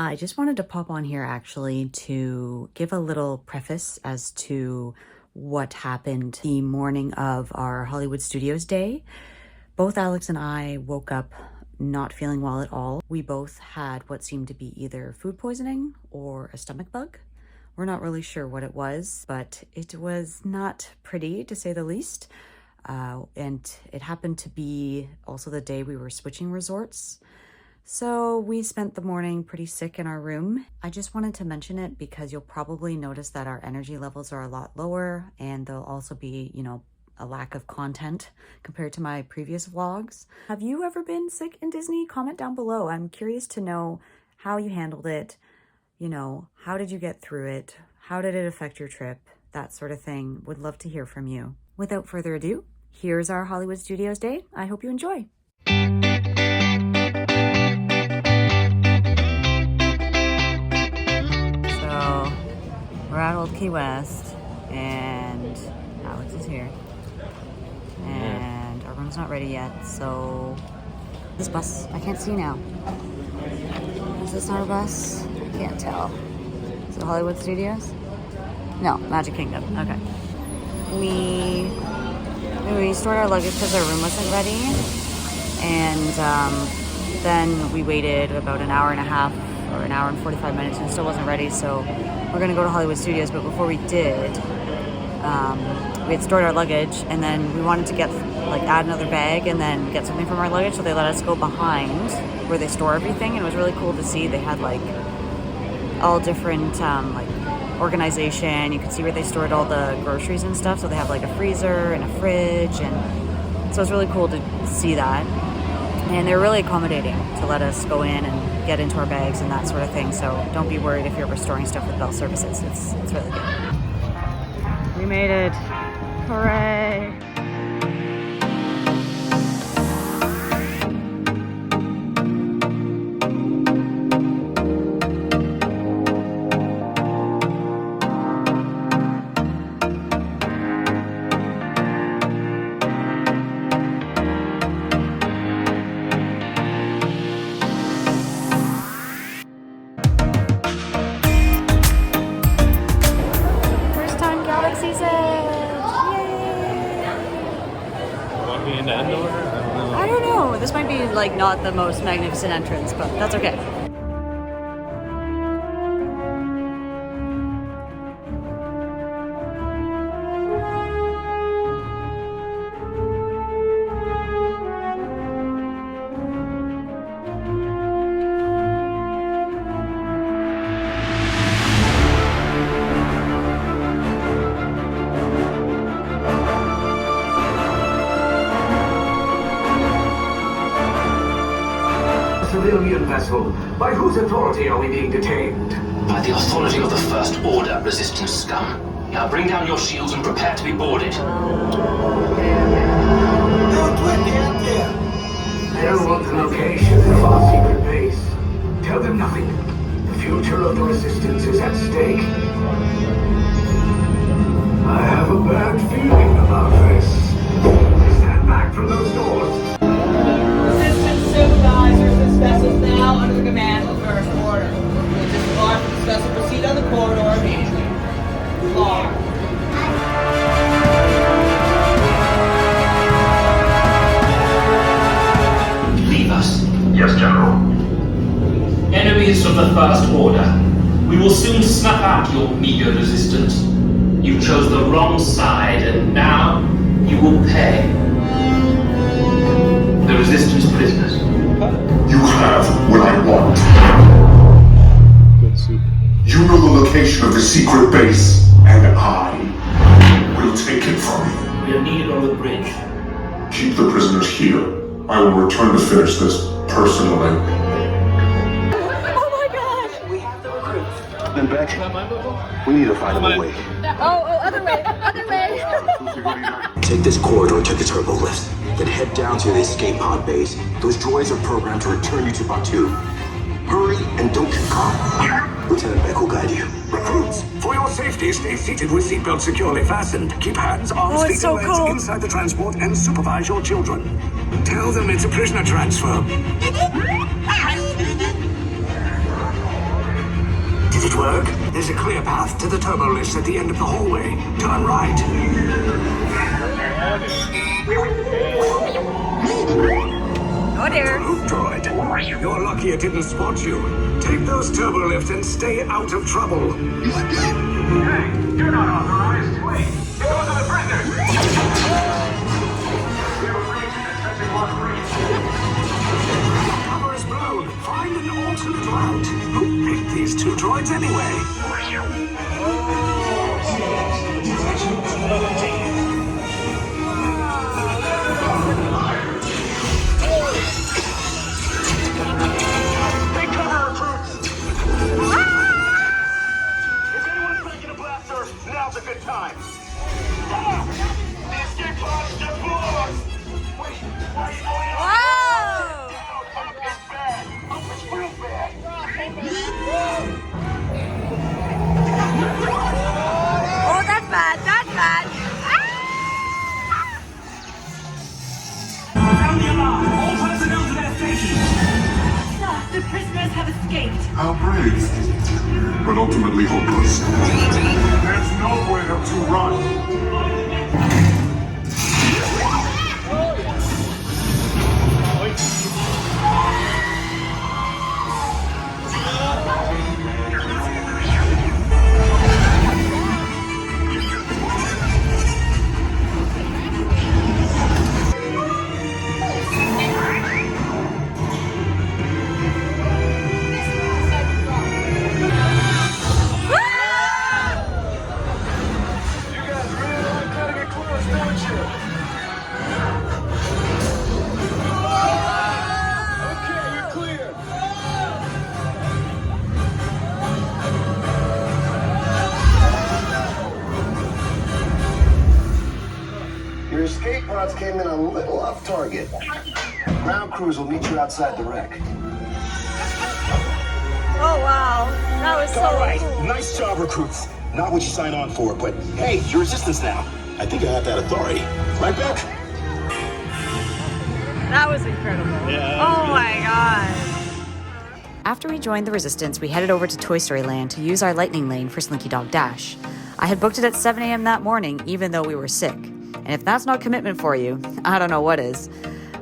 I just wanted to pop on here actually to give a little preface as to what happened the morning of our Hollywood Studios day. Both Alex and I woke up not feeling well at all. We both had what seemed to be either food poisoning or a stomach bug. We're not really sure what it was, but it was not pretty to say the least. And it happened to be also the day we were switching resorts. So we spent the morning pretty sick in our room. I just wanted to mention it because you'll probably notice that our energy levels are a lot lower, and there'll also be, a lack of content compared to my previous vlogs. Have you ever been sick in Disney? Comment down below. I'm curious to know how you handled it. How did you get through it? How did it affect your trip? That sort of thing. Would love to hear from you. Without further ado, here's our Hollywood Studios day. I hope you enjoy. So we're at Old Key West and Alex is here. And our room's not ready yet, so this bus, I can't see now. Is this our bus? I can't tell. Is it Hollywood Studios? No, Magic Kingdom. Okay. We stored our luggage because our room wasn't ready, and then we waited about an hour and a half or an hour and 45 minutes and it still wasn't ready, so we're gonna go to Hollywood Studios. But before we did, we had stored our luggage, and then we wanted to add another bag and then get something from our luggage, so they let us go behind where they store everything, and it was really cool to see. They had all different organization. You could see where they stored all the groceries and stuff, so they have a freezer and a fridge, and so it's really cool to see that. And they're really accommodating to let us go in and get into our bags and that sort of thing, so don't be worried if you're ever storing stuff with Bell Services. It's really good. We made it. Hooray! I don't know. This might be not the most magnificent entrance, but that's okay. Civilian vessel. By whose authority are we being detained? By the authority of the First Order, resistance scum. Now bring down your shields and prepare to be boarded. They're They'll want the location of our secret base. Tell them nothing. The future of the resistance is at stake. I have a bad feeling about this. Stand back from those doors. Resistance sympathizers, this vessel is now under the command of the First Order. With this alarm, this vessel proceed on the corridor immediately. Alarm. Leave us. Yes, General. Enemies of the First Order. We will soon snuff out your meager resistance. You chose the wrong side, and now you will pay. The resistance prisoners. You have what I want. You know the location of the secret base, and I will take it from you. We are needed on the bridge. Keep the prisoners here. I will return to finish this personally. Oh my gosh! We have the recruits. And Beck, we need to find a way. Other way, other way. Take this corridor to the turbo lift, then head down to the escape pod base. Those droids are programmed to return you to Batu. Hurry and don't get caught. Lieutenant Beck will guide you. Recruits, for your safety, stay seated with seatbelts securely fastened. Keep hands, arms, feet, and legs inside the transport and supervise your children. Tell them it's a prisoner transfer. Did it work? There's a clear path to the turbo lifts at the end of the hallway. Turn right. Oh dear. Loop droid. You're lucky it didn't spot you. Take those turbo lifts and stay out of trouble. Hey, you're not authorized. Wait, it goes to the prisoners. We have a breach in attempting lock breach. Cover is blown. Find an alternate route. Who picked these two droids anyway? Take cover, recruits. If anyone's making a blaster, now's a good time. Stop! The escape pod's just below us. Wait, why are you going out? Whoa! Up is bad. Up is real bad. Oh, that's bad. That's bad. Sound the alarm! All personnel to their stations! Sir, the prisoners have escaped. How brave, but ultimately hopeless. There's nowhere to run. You guys really like cutting it close, don't you? Okay, you're clear. Your escape pods came in a little off target. Ground crews will meet you outside the wreck. Oh wow, that was so All right, cool. nice job, recruits. Not what you signed on for, but hey, you're resistance now. I think I have that authority. Right, Beck? That was incredible. Oh my god. After we joined the Resistance, we headed over to Toy Story Land to use our lightning lane for Slinky Dog Dash. I had booked it at 7 a.m. that morning, even though we were sick. And if that's not commitment for you, I don't know what is.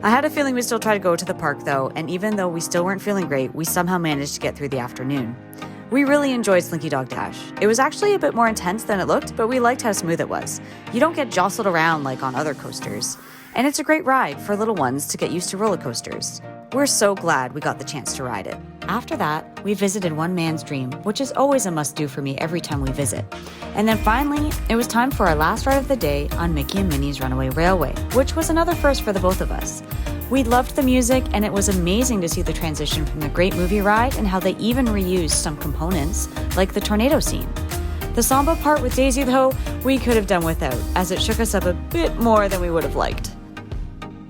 I had a feeling we'd still try to go to the park though, and even though we still weren't feeling great, we somehow managed to get through the afternoon. We really enjoyed Slinky Dog Dash. It was actually a bit more intense than it looked, but we liked how smooth it was. You don't get jostled around like on other coasters. And it's a great ride for little ones to get used to roller coasters. We're so glad we got the chance to ride it. After that, we visited One Man's Dream, which is always a must-do for me every time we visit. And then finally, it was time for our last ride of the day on Mickey and Minnie's Runaway Railway, which was another first for the both of us. We loved the music, and it was amazing to see the transition from the Great Movie ride and how they even reused some components, like the tornado scene. The samba part with Daisy, though, we could have done without, as it shook us up a bit more than we would have liked.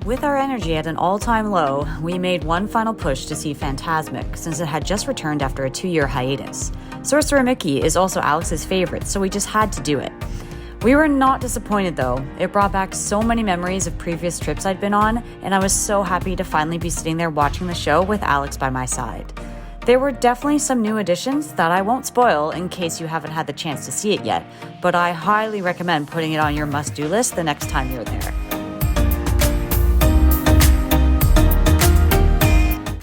With our energy at an all-time low, we made one final push to see Fantasmic, since it had just returned after a 2-year hiatus. Sorcerer Mickey is also Alex's favorite, so we just had to do it. We were not disappointed though. It brought back so many memories of previous trips I'd been on, and I was so happy to finally be sitting there watching the show with Alex by my side. There were definitely some new additions that I won't spoil in case you haven't had the chance to see it yet, but I highly recommend putting it on your must-do list the next time you're there.